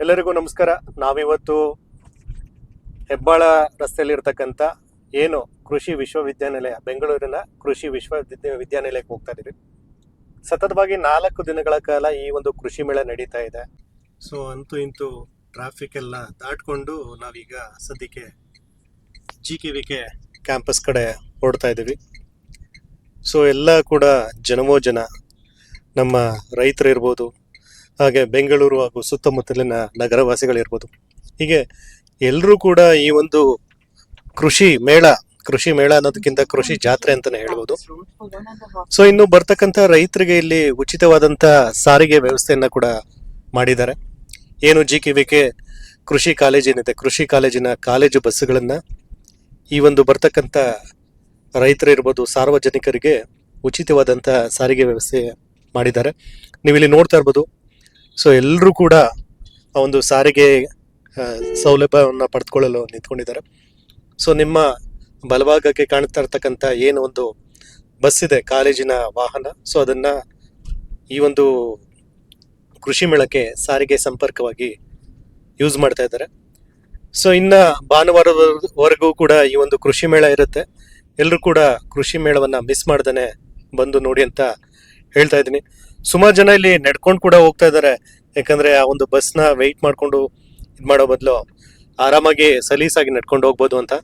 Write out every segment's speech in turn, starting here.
ಎಲ್ಲರಿಗೂ ನಮಸ್ಕಾರ. ನಾವಿವತ್ತು ಹೆಬ್ಬಾಳ ರಸ್ತೆಯಲ್ಲಿರ್ತಕ್ಕಂಥ ಏನು ಕೃಷಿ ವಿಶ್ವವಿದ್ಯಾನಿಲಯ, ಬೆಂಗಳೂರಿನ ಕೃಷಿ ವಿಶ್ವವಿದ್ಯಾನಿಲಯಕ್ಕೆ ಹೋಗ್ತಾ ಇದ್ದೀವಿ. ಸತತವಾಗಿ 4 ದಿನಗಳ ಕಾಲ ಈ ಒಂದು ಕೃಷಿ ಮೇಳ ನಡೀತಾ ಇದೆ. ಸೊ ಅಂತೂ ಇಂತೂ ಟ್ರಾಫಿಕ್ ಎಲ್ಲ ದಾಟ್ಕೊಂಡು ನಾವೀಗ ಸದ್ಯಕ್ಕೆ GKVK ಕ್ಯಾಂಪಸ್ ಕಡೆ ಹೊರಡ್ತಾ ಇದ್ದೀವಿ. ಸೊ ಎಲ್ಲ ಕೂಡ ಜನವೋ ಜನ, ನಮ್ಮ ರೈತರು ಇರ್ಬೋದು, ಹಾಗೆ ಬೆಂಗಳೂರು ಹಾಗೂ ಸುತ್ತಮುತ್ತಲಿನ ನಗರವಾಸಿಗಳಿರ್ಬೋದು, ಹೀಗೆ ಎಲ್ಲರೂ ಕೂಡ ಈ ಒಂದು ಕೃಷಿ ಮೇಳ ಅನ್ನೋದಕ್ಕಿಂತ ಕೃಷಿ ಜಾತ್ರೆ ಅಂತಾನೆ ಹೇಳ್ಬೋದು. ಸೊ ಇನ್ನು ಬರ್ತಕ್ಕಂಥ ರೈತರಿಗೆ ಇಲ್ಲಿ ಉಚಿತವಾದಂಥ ಸಾರಿಗೆ ವ್ಯವಸ್ಥೆಯನ್ನ ಕೂಡ ಮಾಡಿದ್ದಾರೆ. ಏನು GKVK ಕೃಷಿ ಕಾಲೇಜ್ ಏನಿದೆ, ಕೃಷಿ ಕಾಲೇಜಿನ ಕಾಲೇಜು ಬಸ್ಸುಗಳನ್ನ ಈ ಒಂದು ಬರ್ತಕ್ಕಂಥ ರೈತರು ಇರ್ಬೋದು, ಸಾರ್ವಜನಿಕರಿಗೆ ಉಚಿತವಾದಂಥ ಸಾರಿಗೆ ವ್ಯವಸ್ಥೆ ಮಾಡಿದ್ದಾರೆ. ನೀವು ಇಲ್ಲಿ ನೋಡ್ತಾ ಇರ್ಬೋದು. ಸೊ ಎಲ್ಲರೂ ಕೂಡ ಆ ಒಂದು ಸಾರಿಗೆ ಸೌಲಭ್ಯವನ್ನು ಪಡೆದುಕೊಳ್ಳಲು ನಿಂತ್ಕೊಂಡಿದ್ದಾರೆ. ಸೊ ನಿಮ್ಮ ಬಲಭಾಗಕ್ಕೆ ಕಾಣ್ತಾ ಇರ್ತಕ್ಕಂಥ ಏನು ಒಂದು ಬಸ್ ಇದೆ, ಕಾಲೇಜಿನ ವಾಹನ, ಸೊ ಅದನ್ನ ಈ ಒಂದು ಕೃಷಿ ಮೇಳಕ್ಕೆ ಸಾರಿಗೆ ಸಂಪರ್ಕವಾಗಿ ಯೂಸ್ ಮಾಡ್ತಾ ಇದ್ದಾರೆ. ಸೊ ಇನ್ನ ಭಾನುವಾರವರೆಗೂ ಕೂಡ ಈ ಒಂದು ಕೃಷಿ ಮೇಳ ಇರುತ್ತೆ. ಎಲ್ಲರೂ ಕೂಡ ಕೃಷಿ ಮೇಳವನ್ನ ಮಿಸ್ ಮಾಡ್ದೇನೆ ಬಂದು ನೋಡಿ ಅಂತ ಹೇಳ್ತಾ ಇದ್ದೀನಿ. ಸುಮಾರು ಜನ ಇಲ್ಲಿ ನಡ್ಕೊಂಡು ಕೂಡ ಹೋಗ್ತಾ ಇದ್ದಾರೆ. ಯಾಕಂದ್ರೆ ಆ ಒಂದು ಬಸ್ನ ವೆಯ್ಟ್ ಮಾಡ್ಕೊಂಡು ಇದು ಮಾಡೋ ಬದಲು ಆರಾಮಾಗಿ ಸಲೀಸಾಗಿ ನಡ್ಕೊಂಡು ಹೋಗ್ಬೋದು ಅಂತ.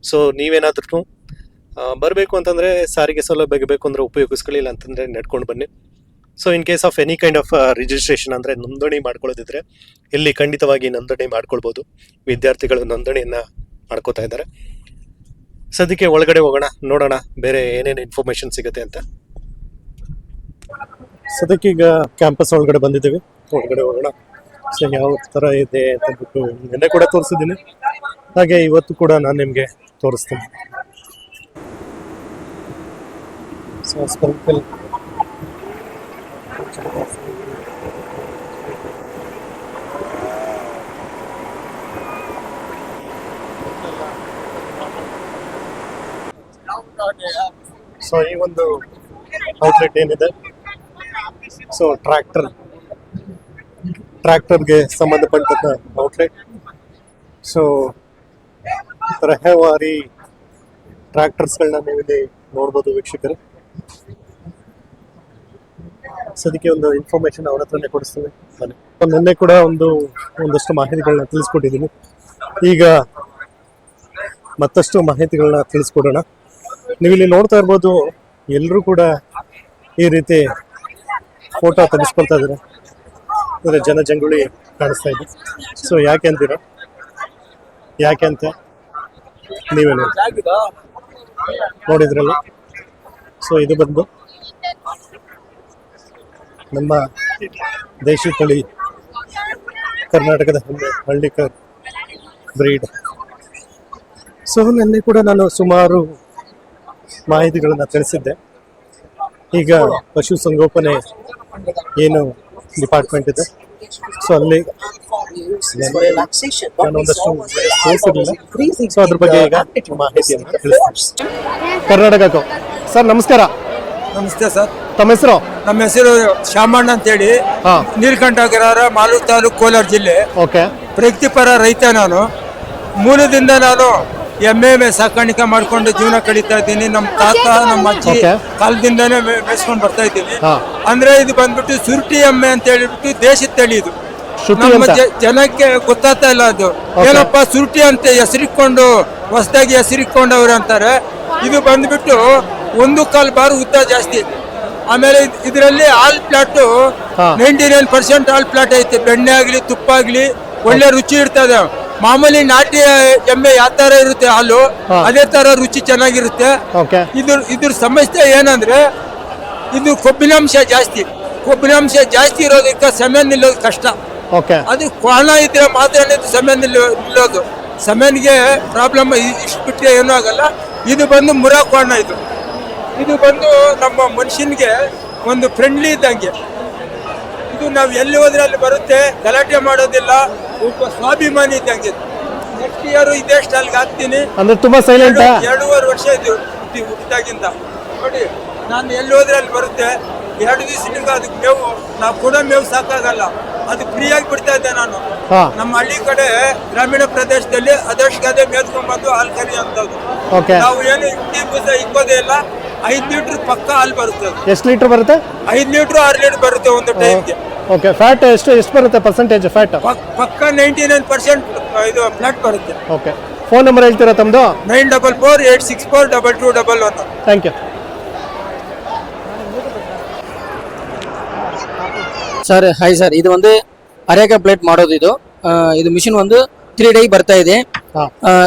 ಸೊ ನೀವೇನಾದ್ರೂ ಬರಬೇಕು ಅಂತಂದ್ರೆ, ಸಾರಿಗೆ ಸೌಲಭ್ಯ ಬೇಕು ಅಂದ್ರೆ ಉಪಯೋಗಿಸ್ಕೊಳ್ಳಿಲ್ಲ ಅಂತಂದ್ರೆ ನಡ್ಕೊಂಡು ಬನ್ನಿ. So in case of any kind of registration ಅಂದ್ರೆ ನೋಂದಣಿ ಮಾಡ್ಕೊಳ್ಳೋದಿದ್ರೆ ಇಲ್ಲಿ ಖಂಡಿತವಾಗಿ ನೋಂದಣಿ ಮಾಡ್ಕೊಳ್ಬೋದು. ವಿದ್ಯಾರ್ಥಿಗಳು ನೋಂದಣಿಯನ್ನ ಮಾಡ್ಕೋತಾ ಇದ್ದಾರೆ. ಸದ್ಯಕ್ಕೆ ಒಳಗಡೆ ಹೋಗೋಣ, ನೋಡೋಣ ಬೇರೆ ಏನೇನು ಇನ್ಫಾರ್ಮೇಶನ್ ಸಿಗುತ್ತೆ ಅಂತ. ಸದ್ಯಕ್ಕೆ ಈಗ ಕ್ಯಾಂಪಸ್ ಒಳಗಡೆ ಬಂದಿದ್ದೀವಿ, ಒಳಗಡೆ ಹೋಗೋಣ. ಸೊ ಯಾವ ಥರ ಇದೆ ಅಂತ ಬಿಟ್ಟು ನಿನ್ನೆ ಕೂಡ ತೋರಿಸಿದ್ದೀನಿ, ಹಾಗೆ ಇವತ್ತು ಕೂಡ ನಾನು ನಿಮಗೆ ತೋರಿಸ್ತೀನಿ. ಸೊ ಸ್ಪರ್ಕಲ್ ಸೊ ಈ ಒಂದು ಔಟ್ಲೆಟ್ ಏನಿದೆ, ಸೊ ಟ್ರ್ಯಾಕ್ಟರ್ಗೆ ಸಂಬಂಧಪಟ್ಟಂತ ಔಟ್ಲೆಟ್. ಸೊ ತರಹೇವಾರಿ ಟ್ರ್ಯಾಕ್ಟರ್ಸ್ಗಳನ್ನ ನೀವಿಲ್ಲಿ ನೋಡ್ಬೋದು ವೀಕ್ಷಕರು. ಸದ್ಯಕ್ಕೆ ಒಂದು ಇನ್ಫಾರ್ಮೇಶನ್ ಅವ್ರ ಹತ್ರನೇ ಕೊಡಿಸ್ತೀನಿ. ನಿನ್ನೆ ಕೂಡ ಒಂದಷ್ಟು ಮಾಹಿತಿಗಳನ್ನ ತಿಳಿಸ್ಕೊಟ್ಟಿದ್ದೀನಿ. ಈಗ ಮತ್ತಷ್ಟು ಮಾಹಿತಿಗಳನ್ನ ತಿಳಿಸ್ಕೊಡೋಣ. ನೀವಿಲ್ಲಿ ನೋಡ್ತಾ ಇರ್ಬೋದು, ಎಲ್ಲರೂ ಕೂಡ ಈ ರೀತಿ ಫೋಟೋ ತೆಗೆಸ್ಕೊಳ್ತಾ ಇದ್ದಾರೆ. ಅಂದರೆ ಜನಜಂಗುಳಿ ಕಾಣಿಸ್ತಾ ಇದೆ. ಸೊ ಯಾಕೆ ಅಂತ ನೀವೇ ನೋಡಿದ್ರಲ್ಲ. ಸೊ ಇದು ಬಂದು ನಮ್ಮ ದೇಶಿ ತಳಿ, ಕರ್ನಾಟಕದ ಹಳ್ಳಿಕರ್ ಬ್ರೀಡ್. ಸೊ ನಿನ್ನೆ ಕೂಡ ನಾನು ಸುಮಾರು ಮಾಹಿತಿಗಳನ್ನ ತಿಳಿಸಿದ್ದೆ. ಈಗ ಪಶುಸಂಗೋಪನೆ ಏನು ಡಿಪಾರ್ಟ್ಮೆಂಟ್ ಇದೆ, ಸೊ ಅಲ್ಲಿ ನಾನು ಒಂದಷ್ಟು ತೋರಿಸಿರಲಿಲ್ಲ. ಸೊ ಅದ್ರ ಬಗ್ಗೆ ಈಗ ಮಾಹಿತಿಯನ್ನು ತಿಳಿಸ್ತೀನಿ. ಕರ್ನಾಟಕಕ್ಕೂ ಸರ್ ನಮಸ್ಕಾರ. ನಮಸ್ತೆ ಸರ್. ತಮ್ಮ ಹೆಸರು? ನಮ್ಮ ಹೆಸರು ಶಾಮಣ್ಣ ಅಂತೇಳಿ, ನೀಲಕಂಠಗಿರಾರ, ಮಾಲೂರು ತಾಲೂಕು, ಕೋಲಾರ ಜಿಲ್ಲೆ. ಓಕೆ. ಪ್ರಗತಿಪರ ರೈತ ನಾನು. ಮೂಲದಿಂದ ನಾನು ಎಮ್ಮೆ ಸಾಕಾಣಿಕೆ ಮಾಡ್ಕೊಂಡು ಜೀವನ ಕಳೀತಾ ಇದ್ದೀನಿ. ನಮ್ಮ ತಾತ ನಮ್ಮ ಅಜ್ಜಿ ಕಾಲದಿಂದಾನೇ ಮೇಯಿಸ್ಕೊಂಡು ಬರ್ತಾ ಇದ್ದೀನಿ. ಅಂದ್ರೆ ಇದು ಬಂದ್ಬಿಟ್ಟು ಸುರುಟಿ ಎಮ್ಮೆ ಅಂತ ಹೇಳಿಬಿಟ್ಟು ದೇಶದ ತಳಿ. ಇದು ನಮ್ಮ ಜನಕ್ಕೆ ಗೊತ್ತಾಗ್ತಾ ಇಲ್ಲ. ಅದು ಏನಪ್ಪ ಸುರುಟಿ ಅಂತ ಹೆಸರಿಕೊಂಡು ಹೊಸದಾಗಿ ಹೆಸರಿಕೊಂಡವ್ರು ಅಂತಾರೆ. ಇದು ಬಂದ್ಬಿಟ್ಟು 1.25 ಬಾರು ಉದ್ದ ಜಾಸ್ತಿ. ಆಮೇಲೆ ಇದರಲ್ಲಿ ಹಾಲ್ ಪ್ಲಾಟು 99% ಹಾಲ್ ಪ್ಲಾಟ್ ಐತೆ. ಬೆಣ್ಣೆ ಆಗ್ಲಿ ತುಪ್ಪ ಆಗ್ಲಿ ಒಳ್ಳೆ ರುಚಿ ಇರ್ತದೆ. ಮಾಮೂಲಿ ನಾಟಿ ಎಮ್ಮೆ ಯಾವ ತರ ಇರುತ್ತೆ ಹಾಲು, ಅದೇ ತರ ರುಚಿ ಚೆನ್ನಾಗಿರುತ್ತೆ. ಇದ್ರ ಸಮಸ್ಯೆ ಏನಂದ್ರೆ ಇದು ಕೊಬ್ಬಿನಾಂಶ ಜಾಸ್ತಿ ಇರೋದಕ್ಕೆ ಸೆಮೆನ್ ನಿಲ್ಲೋದು ಕಷ್ಟ. ಅದು ಕ್ವಾಣ ಇದ್ರೆ ಮಾತ್ರ ಸೆಮೆನ್ ನಿಲ್ಲೋದು. ಸೆಮೆನ್ಗೆ ಪ್ರಾಬ್ಲಮ್ ಇಷ್ಟು ಬಿಟ್ಟರೆ ಏನೂ ಆಗಲ್ಲ. ಇದು ಬಂದು ಮುರಾ ಕ್ವಾಣ. ಇದು ಬಂದು ನಮ್ಮ ಮನುಷ್ಯನಿಗೆ ಒಂದು ಫ್ರೆಂಡ್ಲಿ ಇದ್ದಂಗೆ. ಇದು ನಾವು ಎಲ್ಲಿ ಹೋದ್ರೆ ಅಲ್ಲಿ ಬರುತ್ತೆ, ಗಲಾಟೆ ಮಾಡೋದಿಲ್ಲ, ಒಬ್ಬ ಸ್ವಾಭಿಮಾನಿ ಇದ್ದಂಗೆ. ನೆಕ್ಸ್ಟ್ ಇಯರ್ ಇದೇ ಸ್ಟೈಲ್ಗೆ ಹಾಕ್ತೀನಿ. ಅಂದ್ರೆ ತುಂಬಾ ಸೈಲೆಂಟ್. 2.5 ವರ್ಷ ಇದು ಹುಟ್ಟಿದಾಗಿಂದ ನೋಡಿ, ನಾನು ಎಲ್ಲಿ ಹೋದ್ರೆ ಅಲ್ಲಿ ಬರುತ್ತೆ. 2 ದಿವಸದಿಂದ ಅದಕ್ಕೆ ಮೇವು, ನಾವು ಕೊಡೋ ಮೇವು ಸಾಕಾಗಲ್ಲ. ಅದು ಫ್ರೀಯಾಗಿ ಬಿಡ್ತಾ ಇದ್ದೆ ನಾನು. ಹಾ ನಮ್ಮ ಹಳ್ಳಿ ಕಡೆ ಗ್ರಾಮೀಣ ಪ್ರದೇಶದಲ್ಲಿ ಅದಷ್ಟು ಗದೆ ಮೇದ್ಕೊಂಡ್ಬಂದು ಹಾಲು ಕರಿ ಅಂತದ್ದು. ಓಕೆ. ನಾವು ಏನು ಇಡ್ಲಿ ಬೂಸ ಇಕ್ಕೋದೇ ಇಲ್ಲ. 5 ಲೀಟರ್ ಪಕ್ಕ ಹಾಲು ಬರುತ್ತೆ. ಎಷ್ಟು ಲೀಟರ್ ಬರುತ್ತೆ? 5 ಲೀಟರ್ 6 ಲೀಟರ್ ಬರುತ್ತೆ ಒಂದು ಟೈಮ್ಗೆ. ಓಕೆ. ಫ್ಯಾಟ್ ಎಷ್ಟು ಬರುತ್ತೆ ಪರ್ಸೆಂಟೇಜ್ ಫ್ಯಾಟ್? ಪಕ್ಕ 99% ಇದು ಫ್ಲಾಟ್ ಬರುತ್ತೆ. ಓಕೆ. ಫೋನ್ ನಂಬರ್ ಹೇಳ್ತೀರಾ ತಮ್ಮದು? 9448642211. Thank you sir. Hi sir, ಇದು ಒಂದು ಅರೇಕ ಪ್ಲೇಟ್ ಮಾಡೋದು. ಇದು ಮಿಷಿನ್ ಒಂದು 3 ಡೇ ಬರ್ತಾ ಇದೆ.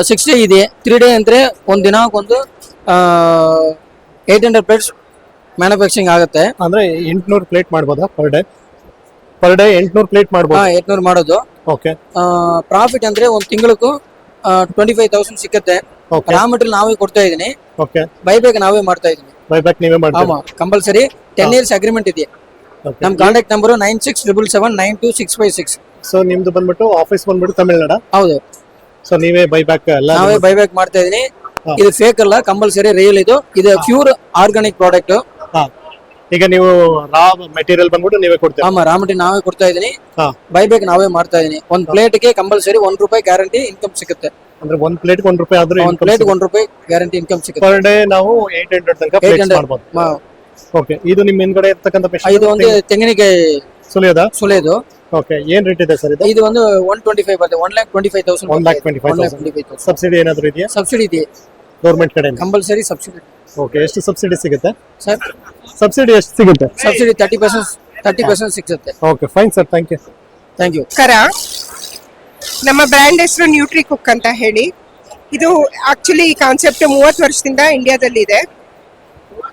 6 ಡೇ ಇದೆ. 3 ಡೇ ಅಂದ್ರೆ ಒಂದು ದಿನಕ್ಕೊಂದು 800 ಪ್ಲೇಟ್ಸ್ ಮ್ಯಾನುಫ್ಯಾಕ್ಚರಿಂಗ್ ಆಗುತ್ತೆ. ಅಂದ್ರೆ 800 ಪ್ಲೇಟ್ ಮಾಡ್ಬೋದಾ ಪರ್ ಡೇ? 800 ಪ್ಲೇಟ್ ಮಾಡ್ಬೋದು. 800 ಮಾಡೋದು. ಓಕೆ. ಪ್ರಾಫಿಟ್ ಅಂದ್ರೆ ಒಂದು ತಿಂಗಳಿಗೂ 25,000 ಸಿಕ್ಕತ್ತೆ. ರಾ ಮೆಟೀರಿಯಲ್ ನಾವೇ ಕೊಡ್ತಾ ಇದೀನಿ. ಓಕೆ. ಬೈಬ್ಯಾಕ್ ನಾವೇ ಮಾಡ್ತಾ ಇದೀನಿ. ಬೈಬ್ಯಾಕ್ ನೀವೇ ಮಾಡ್ತೀರಾ? ಕಂಪಲ್ಸರಿ 10 ಇಯರ್ಸ್ ಅಗ್ರಿಮೆಂಟ್ ಇದೆ. ನಮ್ಮ ಕಾಂಟ್ಯಾಕ್ಟ್ ನಂಬರ್ 9677792656. ಸೊ ನಿಮ್ದು ಬಂದ್ಬಿಟ್ಟು ಆಫೀಸ್ ಬಂದ್ಬಿಟ್ಟು ತಮಿಳ್ನಾಡ? ಹೌದು. ಸೊ ನೀವೇ ಬೈಬ್ಯಾಕ್ ಎಲ್ಲ ನಾವೇ ಬೈಬ್ಯಾಕ್ ಮಾಡ್ತಾ ಇದೀನಿ. ಇದು ಫೇಕ್ ಅಲ್ಲ, ಕಂಪಲ್ಸರಿ ರಿಯಲ್. ಇದು ಪ್ಯೂರ್ ಆರ್ಗಾನಿಕ್ ಪ್ರಾಡಕ್ಟ್. ಈಗ ನೀವು ರಾ ಮೆಟೀರಿಯಲ್ ಬಂದ್ಬಿಟ್ಟು ನೀವೇ ಕೊಡ್ತೀರಾ? ರಾ ಮೆಟೀರಿಯಲ್ ನಾವೇ ಕೊಡ್ತಾ ಇದೀನಿ. ಹಾ. ಬೈಬ್ಯಾಕ್ ನಾವೇ ಮಾಡ್ತಾ ಇದೀನಿ. ಒಂದು ಪ್ಲೇಟ್ಗೆ ಕಂಪಲ್ಸರಿ ₹1 ಗ್ಯಾರಂಟಿ ಇನ್ಕಮ್ ಸಿಗುತ್ತೆ. ಅಂದ್ರೆ ಒಂದು ಪ್ಲೇಟ್ಗೆ ₹1 ಆದ್ರೂ ಒಂದು ಪ್ಲೇಟ್ ₹1 ಗ್ಯಾರಂಟಿ ಇನ್ಕಮ್ ಸಿಗುತ್ತೆ. ಪರ್ ಡೇ ನಾವು 800 ತನಕ ಪ್ಲೇಟ್ಸ್ ಮಾಡ್ಬೋದು. ಓಕೆ. ಇದು ನಿಮ್ಮ ಹಿಂದ್ಗಡೆ ಇರ್ತಕ್ಕಂಥ ಮೆಷಿನ್ ಇದು ಒಂದು ತೆಂಗಿನಕಾಯಿ ಸುಲಿಯೋದು. ಓಕೆ. ಏನ್ ರೇಟ್ ಇದೆ ಸರ್ ಇದು? ಇದು ಒಂದು 125 ಬರುತ್ತೆ. 1,25,000. 1,25,000. ಸಬ್ಸಿಡಿ ಏನಾದ್ರು ಇದೆಯಾ? ಸಬ್ಸಿಡಿ ಇದೆ ಗೌರ್ಮೆಂಟ್ ಕಡೆಯಿಂದ? Compulsory subsidy. ಓಕೆ. ಎಷ್ಟು ಸಬ್ಸಿಡಿ ಸಿಗುತ್ತೆ ಸರ್? ಸಬ್ಸಿಡಿ ಎಷ್ಟು ಸಿಗುತ್ತೆ? ಸಬ್ಸಿಡಿ 30% ಸಿಗುತ್ತೆ. Okay. Fine sir, thank you. Thank you. ನಮ್ಮ ಬ್ರ್ಯಾಂಡ್ ಹೆಸರು ನ್ಯೂಟ್ರಿ ಕುಕ್ ಅಂತ ಹೇಳಿ. ಇದು ಆಕ್ಚುಲಿ ಈ ಕಾನ್ಸೆಪ್ಟ್ 30 ವರ್ಷದಿಂದ ಇಂಡಿಯಾದಲ್ಲಿ ಇದೆ.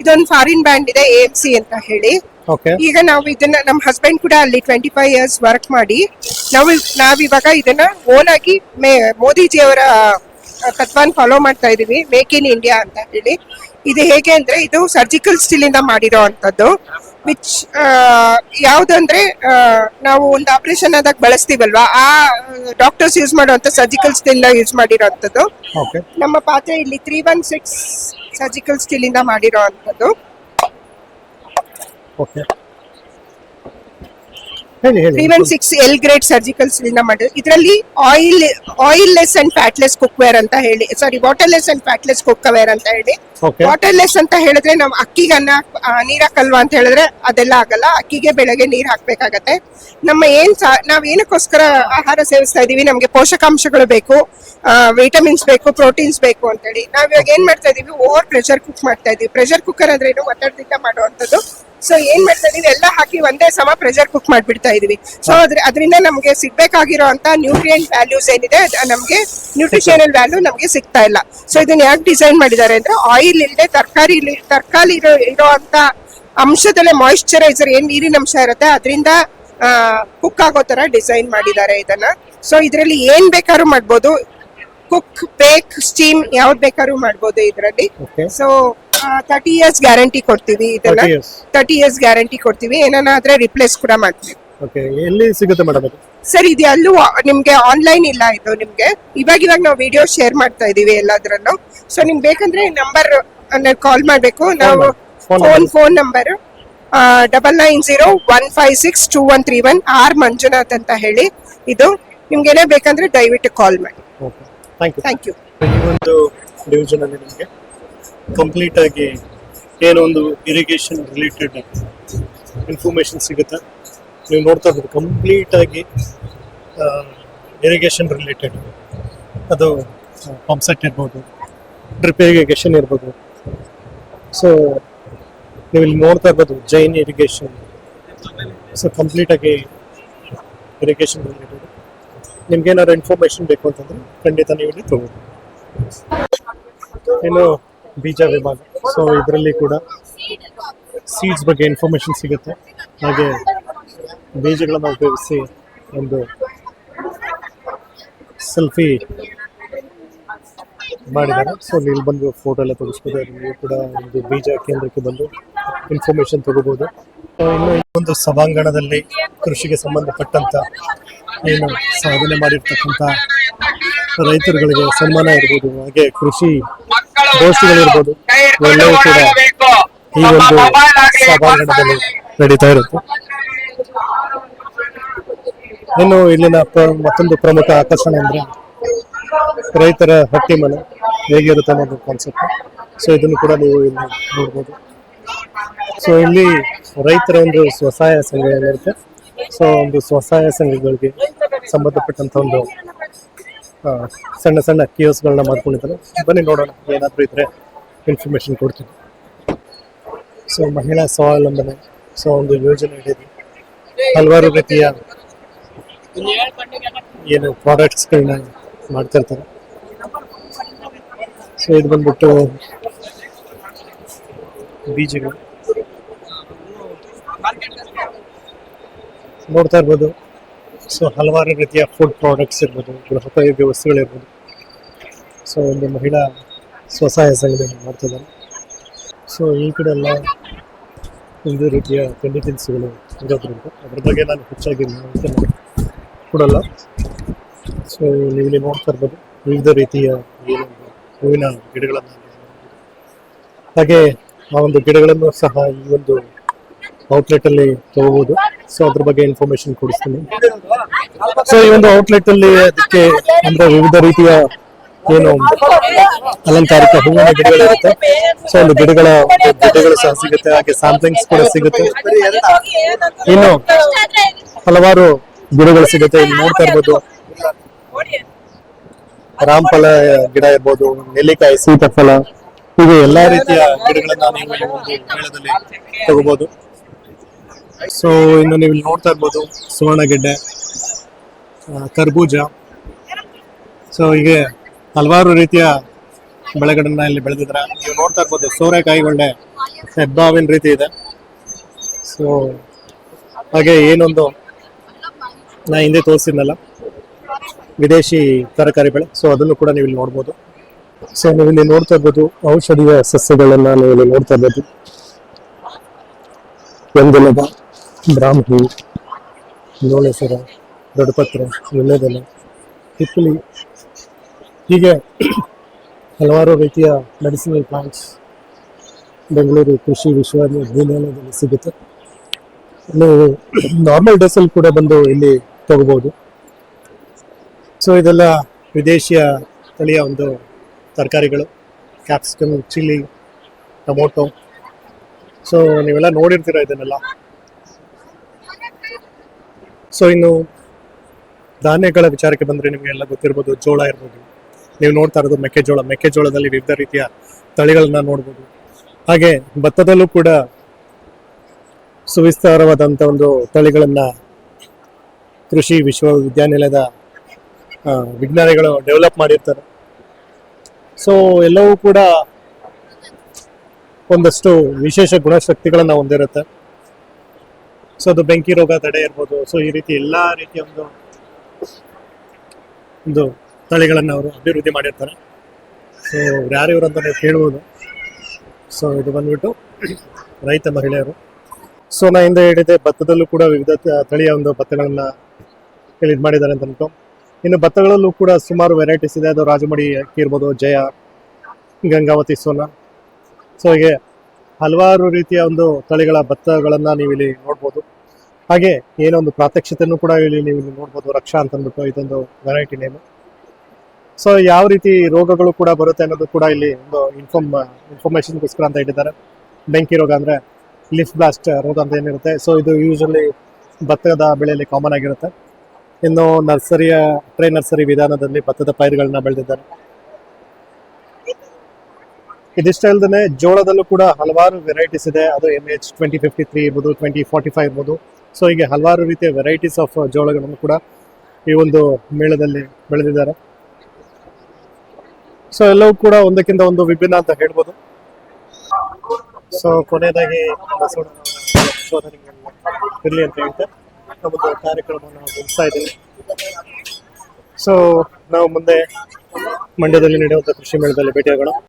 ಇದೊಂದು ಫಾರಿನ್ ಬ್ರ್ಯಾಂಡ್ ಇದೆ, AMC ಅಂತ ಹೇಳಿ. ಓಕೆ. ಈಗ ನಾವು ಇದನ್ನ ನಮ್ಮ ಹಸ್ಬೆಂಡ್ ಕೂಡ ಅಲ್ಲಿ 25 ಇಯರ್ಸ್ ವರ್ಕ್ ಮಾಡಿ ನಾವಿವಾಗ ಇದನ್ನ ಓನ್ ಆಗಿ ಮೋದಿಜಿಯವರ ತತ್ವನ ಫಾಲೋ ಮಾಡ್ತಾ ಇದೀವಿ, ಮೇಕ್ ಇನ್ ಇಂಡಿಯಾ ಅಂತ ಹೇಳಿ. ಇದು ಹೇಗೆ ಅಂದ್ರೆ ಇದು ಸರ್ಜಿಕಲ್ ಸ್ಟೀಲ್ ಇಂದ ಮಾಡಿರೋ ಅಂತದ್ದು. ವಿಚ್ ಯಾವ್ದಂದ್ರೆ ನಾವು ಒಂದು ಆಪರೇಷನ್ ಆದಾಗ ಬಳಸ್ತೀವಲ್ವಾ, ಆ ಡಾಕ್ಟರ್ಸ್ ಯೂಸ್ ಮಾಡುವಂತ ಸರ್ಜಿಕಲ್ ಸ್ಟೀಲ್ ಯೂಸ್ ಮಾಡಿರೋ ಅಂತದ್ದು. ಓಕೆ. ನಮ್ಮ ಪಾತ್ರೆ ಇಲ್ಲಿ 316 ಸರ್ಜಿಕಲ್ ಸ್ಟೀಲ್ ಇಂದ ಮಾಡಿರೋ ಅಂತದ್ದು. ಓಕೆ. ಹೇಳಿ 316 ಎಲ್ ಗ್ರೇಡ್ ಸರ್ಜಿಕಲ್ ಸ್ಟೀಲ್ ಇಂದ ಮಾಡಿರೋ. ಇದರಲ್ಲಿ oil less and fatless cookware ಅಂತ ಹೇಳಿ, ಸಾರಿ ವಾಟರ್ಲೆಸ್ ಅಂಡ್ ಫ್ಯಾಟ್ಲೆಸ್ ಕುಕ್ಕವೇರ್ ಅಂತ ಹೇಳಿ. ವಾಟರ್ಲೆಸ್ ಅಂತ ಹೇಳಿದ್ರೆ ನಾವು ಅಕ್ಕಿಗೆ ನೀರ್ ಹಾಕಲ್ವಾ ಅಂತ ಹೇಳಿದ್ರೆ ಅದೆಲ್ಲ ಆಗಲ್ಲ. ಅಕ್ಕಿಗೆ ಬೆಳಗ್ಗೆ ನೀರ್ ಹಾಕ್ಬೇಕಾಗತ್ತೆ. ನಾವ್ ಏನಕ್ಕೋಸ್ಕರ ಆಹಾರ ಸೇವಿಸ್ತಾ ಇದೀವಿ, ನಮ್ಗೆ ಪೋಷಕಾಂಶಗಳು ಬೇಕು, ವಿಟಮಿನ್ಸ್ ಬೇಕು, ಪ್ರೋಟೀನ್ಸ್ ಬೇಕು ಅಂತ ಹೇಳಿ. ನಾವ್ ಇವಾಗ ಏನ್ ಮಾಡ್ತಾ ಇದೀವಿ, ಓವರ್ ಪ್ರೆಷರ್ ಕುಕ್ ಮಾಡ್ತಾ ಇದೀವಿ. ಪ್ರೆಷರ್ ಕುಕ್ಕರ್ ಅಂದ್ರೆ ಏನು, ಒತ್ತಡದಿಂದ ಮಾಡುವಂತದ್ದು. ಸೊ ಏನ್ ಮಾಡ್ತಾ ಇದೀವಿ, ಎಲ್ಲ ಹಾಕಿ ಒಂದೇ ಸಮ ಪ್ರೆಷರ್ ಕುಕ್ ಮಾಡ್ಬಿಡ್ತಾ ಇದೀವಿ. ಸೊ ಅದರಿಂದ ನಮ್ಗೆ ಸಿಗ್ಬೇಕಾಗಿರೋ ಅಂತ ನ್ಯೂಟ್ರಿಯೆಂಟ್ ವ್ಯಾಲ್ಯೂಸ್ ಏನಿದೆ, ನಮ್ಗೆ ನ್ಯೂಟ್ರಿಷನಲ್ ವ್ಯಾಲ್ಯೂ ನಮ್ಗೆ ಸಿಗ್ತಾ ಇಲ್ಲ. ಸೊ ಇದನ್ನ ಯಾಕೆ ಡಿಸೈನ್ ಮಾಡಿದ್ದಾರೆ ಅಂದ್ರೆ, ಆಯಿಲ್ ಇಲ್ಲದೆ ತರಕಾರಿ ಇರೋ ಅಂತ ಅಂಶದಲ್ಲೇ ಮಾಯಿಶ್ಚರೈಸರ್ ಏನ್ ನೀರಿನ ಅಂಶ ಇರುತ್ತೆ ಅದರಿಂದ ಕುಕ್ ಆಗೋ ತರ ಡಿಸೈನ್ ಮಾಡಿದ್ದಾರೆ ಇದನ್ನ. ಸೊ ಇದರಲ್ಲಿ ಏನ್ ಬೇಕಾದ್ರೂ ಮಾಡ್ಬೋದು, ಕುಕ್, ಬೇಕ್, ಸ್ಟೀಮ್ ಯಾವ್ದು ಬೇಕಾದ್ರೂ ಮಾಡ್ಬೋದು ಇದರಲ್ಲಿ. ಸೊ 30 ಇಯರ್ಸ್ ಗ್ಯಾರಂಟಿ ಕೊಡ್ತೀವಿ. ಇದನ್ನ 30 ಇಯರ್ಸ್ ಗ್ಯಾರಂಟಿ ಕೊಡ್ತೀವಿ. ಏನಾದ್ರೆ ರಿಪ್ಲೇಸ್ ಕೂಡ ಮಾಡ್ತೀವಿ. ಓಕೆ. ಎಲ್ಲಿ ಸಿಗುತ್ತೆ ಮೇಡಮ್ ಇದು? ಸರ್ ಇದು ಅಲ್ಲೂ ನಿಮ್ಗೆ ಆನ್ಲೈನ್ ಇಲ್ಲ. ಇದು ನಿಮ್ಗೆ ಇವಾಗ ನಾವು ವಿಡಿಯೋ ಶೇರ್ ಮಾಡ್ತಾ ಇದೀವಿ ಎಲ್ಲಾದ್ರಲ್ಲೂ. ಸೊ ನಿಮ್ಗೆ ಬೇಕಂದ್ರೆ ನಂಬರ್ ಕಾಲ್ ಮಾಡ್ಬೇಕು. ನಾವು ಫೋನ್ ನಂಬರ್ 9901562131 ಆರ್ ಮಂಜುನಾಥ್ ಅಂತ ಹೇಳಿ. ಇದು ನಿಮ್ಗೇನೇ ಬೇಕಂದ್ರೆ ದಯವಿಟ್ಟು ಕಾಲ್ ಮಾಡಿ. Thank you. ಈ ಒಂದು ಡಿವಿಷನ್ ಅಲ್ಲಿ ನಿಮಗೆ ಕಂಪ್ಲೀಟ್ ಆಗಿ ಏನೋ ಒಂದು ಇರಿಗೇಷನ್ ರಿಲೇಟೆಡ್ ಇನ್ಫಾರ್ಮೇಶನ್ ಸಿಗುತ್ತೆ. ನೀವು ನೋಡ್ತಾ ಇರ್ಬೋದು ಕಂಪ್ಲೀಟ್ ಆಗಿ ಇರಿಗೇಷನ್ ರಿಲೇಟೆಡ್. ಅದು ಪಂಪ್ ಸೆಟ್ ಇರ್ಬೋದು, ಡ್ರಿಪ್ ಇರಿಗೇಷನ್ ಇರ್ಬೋದು. ಸೊ ನೀವು ಇಲ್ಲಿ ನೋಡ್ತಾ ಇರ್ಬೋದು ಜೈನ್ ಇರಿಗೇಷನ್. ಸೊ ಕಂಪ್ಲೀಟ್ ಆಗಿ ಇರಿಗೇಷನ್ ರಿಲೇಟೆಡ್. ನಿಮ್ಗೆ ಏನಾದ್ರು ಇನ್ಫಾರ್ಮೇಶನ್ ಬೇಕು ಅಂತಂದ್ರೆ ಖಂಡಿತ ನೀವು ಇಲ್ಲಿ ತಗೋಬೋದು. ಇನ್ನು ಬೀಜ ವಿಭಾಗ. ಸೊ ಇದರಲ್ಲಿ ಕೂಡ ಸೀಡ್ಸ್ ಬಗ್ಗೆ ಇನ್ಫಾರ್ಮೇಶನ್ ಸಿಗುತ್ತೆ. ಹಾಗೆ ಬೀಜಗಳನ್ನು ಉಪಯೋಗಿಸಿ ಒಂದು ಸೆಲ್ಫಿ ಮಾಡಿದ್ದಾರೆ. ಸೊ ಇಲ್ಲಿ ಬಂದು ಫೋಟೋ ಎಲ್ಲ ತೆಗೆಸ್ಬೋದು. ನೀವು ಕೂಡ ಒಂದು ಬೀಜ ಕೇಂದ್ರಕ್ಕೆ ಬಂದು ಇನ್ಫಾರ್ಮೇಶನ್ ತಗೋಬಹುದು. ಇನ್ನು ಈ ಒಂದು ಸಭಾಂಗಣದಲ್ಲಿ ಕೃಷಿಗೆ ಸಂಬಂಧಪಟ್ಟಂತ ಏನು ಸಾಧನೆ ಮಾಡಿರ್ತಕ್ಕಂಥ ರೈತರುಗಳಿಗೆ ಸನ್ಮಾನ ಇರ್ಬೋದು, ಹಾಗೆ ಕೃಷಿ ಗೋಷ್ಠಿಗಳಿರ್ಬೋದು, ಎಲ್ಲವೂ ಕೂಡ ಈ ಒಂದು ಸಭಾಂಗಣದಲ್ಲಿ ನಡೀತಾ ಇರುತ್ತೆ. ಇನ್ನು ಇಲ್ಲಿನ ಮತ್ತೊಂದು ಪ್ರಮುಖ ಆಕರ್ಷಣೆ ಅಂದ್ರೆ ರೈತರ ಹಟ್ಟಿ ಮನೆ ಹೇಗಿರುತ್ತೆ ಅನ್ನೋದು ಕಾನ್ಸೆಪ್ಟ್. ಸೊ ಇದನ್ನು ಕೂಡ ನೀವು ಇಲ್ಲಿ ನೋಡ್ಬೋದು. ಸೊ ಇಲ್ಲಿ ರೈತರ ಒಂದು ಸ್ವಸಹಾಯ ಸಂಘ ಏನಿರುತ್ತೆ, ಸೊ ಒಂದು ಸ್ವಸಹಾಯ ಸಂಘಗಳಿಗೆ ಸಂಬಂಧಪಟ್ಟಂತ ಒಂದು ಸಣ್ಣ ಸಣ್ಣ ಕಿಯೋಸ್ಗಳನ್ನ ಮಾಡ್ಕೊಂಡಿದ್ದಾರೆ. ಬನ್ನಿ ನೋಡೋಣ, ಏನಾದರೂ ಇದ್ರೆ ಇನ್ಫಾರ್ಮೇಶನ್ ಕೊಡ್ತೀನಿ. ಸೊ ಮಹಿಳಾ ಸ್ವಾವಲಂಬನೆ, ಸೊ ಒಂದು ಯೋಜನೆ ಇದೆ, ಹಲವಾರು ರೀತಿಯ ಏನು ಪ್ರಾಡಕ್ಟ್ಸ್ಗಳನ್ನ ಮಾಡ್ತಾ ಇರ್ತಾರೆ. ಸೊ ಇದು ಬಂದ್ಬಿಟ್ಟು ಬೀಜಗಳು ನೋಡ್ತಾ ಇರ್ಬೋದು. ಸೊ ಹಲವಾರು ರೀತಿಯ ಫುಡ್ ಪ್ರಾಡಕ್ಟ್ಸ್ ಇರ್ಬೋದು, ಗೃಹೋಪಯೋಗಿ ವಸ್ತುಗಳಿರ್ಬೋದು. ಸೊ ಒಂದು ಮಹಿಳಾ ಸ್ವಸಹಾಯ ಸಂಘದಲ್ಲಿ ಮಾಡ್ತಿದ್ದಾರೆ. ಸೊ ಈ ಕಡೆ ಎಲ್ಲ ಒಂದು ರೀತಿಯ ತಿಂಡಿ ತಿನಿಸುಗಳು ಇರೋದ್ರಿಂದ ಅದ್ರ ಬಗ್ಗೆ ನಾನು ಹೆಚ್ಚಾಗಿ ಮಾಹಿತಿ ಕೊಡಲ್ಲ. ಸೊ ನೀವು ಇಲ್ಲಿ ನೋಡ್ತಾ ಇರ್ಬೋದು ವಿವಿಧ ರೀತಿಯ ಹೂವಿನ ಗಿಡಗಳನ್ನು, ಹಾಗೆ ಆ ಒಂದು ಗಿಡಗಳನ್ನು ಸಹ ಈ ಒಂದು ಔಟ್ಲೆಟ್ ಅಲ್ಲಿ ತಗೋಬಹುದು. ಸೊ ಅದ್ರ ಬಗ್ಗೆ ಇನ್ಫಾರ್ಮೇಶನ್ ಕೊಡಿಸ್ತೀನಿ. ಸೊ ಈ ಒಂದು ಔಟ್ಲೆಟ್ ಅಲ್ಲಿ ಅದಕ್ಕೆ ಅಂದ್ರೆ ವಿವಿಧ ರೀತಿಯ ಏನು ಅಲಂಕಾರಿಕ ಹೂವಿನ ಗಿಡಗಳಿರುತ್ತೆ. ಸೊ ಒಂದು ಗಿಡಗಳು ಸಹ ಸಿಗುತ್ತೆ, ಹಾಗೆ ಸ್ಯಾಂಪ್ಲಿಂಗ್ಸ್ ಕೂಡ ಸಿಗುತ್ತೆ. ಇನ್ನು ಹಲವಾರು ಗಿಡಗಳು ಸಿಗುತ್ತೆ. ಇಲ್ಲಿ ನೋಡ್ತಾ ಇರ್ಬೋದು ರಾಮಫಲ ಗಿಡ ಇರ್ಬೋದು, ನೆಲ್ಲಿಕಾಯಿ, ಸೀತಾಫಲ, ಹೀಗೆ ಎಲ್ಲಾ ರೀತಿಯ ಗಿಡಗಳನ್ನ ನೀವು ಈ ಒಂದು ಮೇಳದಲ್ಲಿ ತಗೋಬಹುದು. ಸೊ ಇನ್ನು ನೀವು ಇಲ್ಲಿ ನೋಡ್ತಾ ಇರ್ಬೋದು ಸುವರ್ಣಗೆಡ್ಡೆ, ಕರ್ಬೂಜ. ಸೊ ಹೀಗೆ ಹಲವಾರು ರೀತಿಯ ಬೆಳೆಗಳನ್ನ ಇಲ್ಲಿ ಬೆಳೆದಿದ್ದಾರೆ. ನೀವು ನೋಡ್ತಾ ಇರ್ಬೋದು ಸೋರೆಕಾಯಿ ಒಳ್ಳೆ ಹೆಬ್ಬಾವಿನ ರೀತಿ ಇದೆ. ಸೊ ಹಾಗೆ ಏನೊಂದು ನಾ ಹಿಂದೆ ತೋರಿಸಿದ್ನಲ್ಲ ವಿದೇಶಿ ತರಕಾರಿ ಬೆಳೆ, ಸೊ ಅದನ್ನು ಕೂಡ ನೀವು ಇಲ್ಲಿ ನೋಡ್ಬೋದು. ಸೊ ನೀವು ಇಲ್ಲಿ ನೋಡ್ತಾ ಇರ್ಬೋದು ಔಷಧೀಯ ಸಸ್ಯಗಳನ್ನ ನೀವು ಇಲ್ಲಿ ನೋಡ್ತಾ ಇರ್ಬೋದು. ಎಂದೆಲಗ, ಬ್ರಾಹ್ಮಿ, ಲೋಳೆಸರ, ದೊಡ್ಡಪತ್ರೆ, ವೀಳ್ಯದೆಲೆ, ಹಿಪ್ಪಲಿ, ಹೀಗೆ ಹಲವಾರು ರೀತಿಯ ಮೆಡಿಸಿನಲ್ ಪ್ಲಾಂಟ್ಸ್ ಬೆಂಗಳೂರು ಕೃಷಿ ವಿಶ್ವವಿದ್ಯಾನಿಲಯದಲ್ಲಿ ಸಿಗುತ್ತೆ. ನೀವು ನಾರ್ಮಲ್ ಡೇಸಲ್ಲಿ ಕೂಡ ಬಂದು ಇಲ್ಲಿ ತಗೋಬಹುದು. ಸೊ ಇದೆಲ್ಲ ವಿದೇಶಿಯ ತಳಿಯ ಒಂದು ತರಕಾರಿಗಳು, ಕ್ಯಾಪ್ಸಿಕಮ್, ಚಿಲ್ಲಿ, ಟೊಮೊಟೊ. ಸೊ ನೀವೆಲ್ಲ ನೋಡಿರ್ತೀರ ಇದನ್ನೆಲ್ಲ. ಸೊ ಇನ್ನು ಧಾನ್ಯಗಳ ವಿಚಾರಕ್ಕೆ ಬಂದರೆ ನಿಮಗೆಲ್ಲ ಗೊತ್ತಿರ್ಬೋದು, ಜೋಳ ಇರ್ಬೋದು. ನೀವು ನೋಡ್ತಾ ಇರೋದು ಮೆಕ್ಕೆಜೋಳದಲ್ಲಿ ವಿವಿಧ ರೀತಿಯ ತಳಿಗಳನ್ನ ನೋಡ್ಬೋದು. ಹಾಗೆ ಭತ್ತದಲ್ಲೂ ಕೂಡ ಸುವಿಸ್ತಾರವಾದಂಥ ಒಂದು ತಳಿಗಳನ್ನ ಕೃಷಿ ವಿಶ್ವವಿದ್ಯಾನಿಲಯದ ವಿಜ್ಞಾನಿಗಳು ಡೆವಲಪ್ ಮಾಡಿರ್ತಾರೆ. ಸೊ ಎಲ್ಲವೂ ಕೂಡ ಒಂದಷ್ಟು ವಿಶೇಷ ಗುಣಶಕ್ತಿಗಳನ್ನ ಹೊಂದಿರುತ್ತೆ. ಸೊ ಅದು ಬೆಂಕಿ ರೋಗ ತಡೆ ಇರ್ಬೋದು. ಸೊ ಈ ರೀತಿ ಎಲ್ಲಾ ರೀತಿಯ ಒಂದು ತಳಿಗಳನ್ನು ಅವರು ಅಭಿವೃದ್ಧಿ ಮಾಡಿರ್ತಾರೆ. ಸೊ ಯಾರಿವರು ಅಂತ ನೀವು ಕೇಳ್ಬೋದು. ಸೊ ಇದು ಬಂದ್ಬಿಟ್ಟು ರೈತ ಮಹಿಳೆಯರು. ಸೊ ನಾ ಹಿಂದೆ ಹೇಳಿದೆ ಭತ್ತದಲ್ಲೂ ಕೂಡ ವಿವಿಧ ತಳಿಯ ಒಂದು ಭತ್ತಗಳನ್ನ ಇಲ್ಲಿ ಇದು ಮಾಡಿದ್ದಾರೆ ಅಂತ ಅಂದ್ಬಿಟ್ಟು. ಇನ್ನು ಭತ್ತಗಳಲ್ಲೂ ಕೂಡ ಸುಮಾರು ವೆರೈಟೀಸ್ ಇದೆ. ಅದು ರಾಜಮಡಿ ಅಕ್ಕಿ ಇರ್ಬೋದು, ಜಯ, ಗಂಗಾವತಿ, ಸೋನಾ. ಸೊ ಹೀಗೆ ಹಲವಾರು ರೀತಿಯ ಒಂದು ತಳಿಗಳ ಭತ್ತಗಳನ್ನ ನೀವು ಇಲ್ಲಿ ನೋಡ್ಬೋದು. ಹಾಗೆ ಏನೋ ಒಂದು ಪ್ರಾತ್ಯಕ್ಷತೆಯನ್ನು ಕೂಡ ಇಲ್ಲಿ ನೀವು ಇಲ್ಲಿ ನೋಡ್ಬೋದು. ರಕ್ಷಾ ಅಂತ ಅಂದ್ಬಿಟ್ಟು ಇದೊಂದು ವೆರೈಟಿ ನೇಮ್. ಸೊ ಯಾವ ರೀತಿ ರೋಗಗಳು ಕೂಡ ಬರುತ್ತೆ ಅನ್ನೋದು ಕೂಡ ಇಲ್ಲಿ ಒಂದು ಇನ್ಫಾರ್ಮೇಶನ್ಗೋಸ್ಕರ ಅಂತ ಇಟ್ಟಿದ್ದಾರೆ. ಬೆಂಕಿ ರೋಗ ಅಂದ್ರೆ ಲಿಫ್ ಬ್ಲಾಸ್ಟ್ ರೋಗ ಅಂತ ಏನಿರುತ್ತೆ. ಸೊ ಇದು ಯೂಶಲಿ ಭತ್ತದ ಬೆಳೆಯಲ್ಲಿ ಕಾಮನ್ ಆಗಿರುತ್ತೆ. ಇನ್ನು ಟ್ರೇ ನರ್ಸರಿ ವಿಧಾನದಲ್ಲಿ ಭತ್ತದ ಪೈರುಗಳನ್ನ ಬೆಳೆದಿದ್ದಾರೆ. ಇದಿಷ್ಟ ಅಲ್ಲದೆ ಜೋಳದಲ್ಲೂ ಕೂಡ ಹಲವಾರು ವೆರೈಟೀಸ್ ಇದೆ. ಅದು MH 2053 ಇರ್ಬೋದು, 2045 ಇರ್ಬೋದು. ಸೊ ಹೀಗೆ ಹಲವಾರು ರೀತಿಯ ವೆರೈಟೀಸ್ ಆಫ್ ಜೋಳಗಳನ್ನು ಕೂಡ ಈ ಒಂದು ಮೇಳದಲ್ಲಿ ಬೆಳೆದಿದ್ದಾರೆ. ಸೊ ಎಲ್ಲವೂ ಕೂಡ ಒಂದಕ್ಕಿಂತ ಒಂದು ವಿಭಿನ್ನ ಅಂತ ಹೇಳ್ಬೋದು. ಸೊ ಕೊನೆಯದಾಗಿ ಇರಲಿ ಅಂತ ಹೇಳ್ತಾ ನಮ್ಮದು ಕಾರ್ಯಕ್ರಮವನ್ನು ಮುಗಿಸ್ತಾ ಇದ್ದೀವಿ. ಸೊ ನಾವು ಮುಂದೆ ಮಂಡ್ಯದಲ್ಲಿ ನಡೆಯುವಂಥ ಕೃಷಿ ಮೇಳದಲ್ಲಿ ಭೇಟಿಯಾಗೋಣ.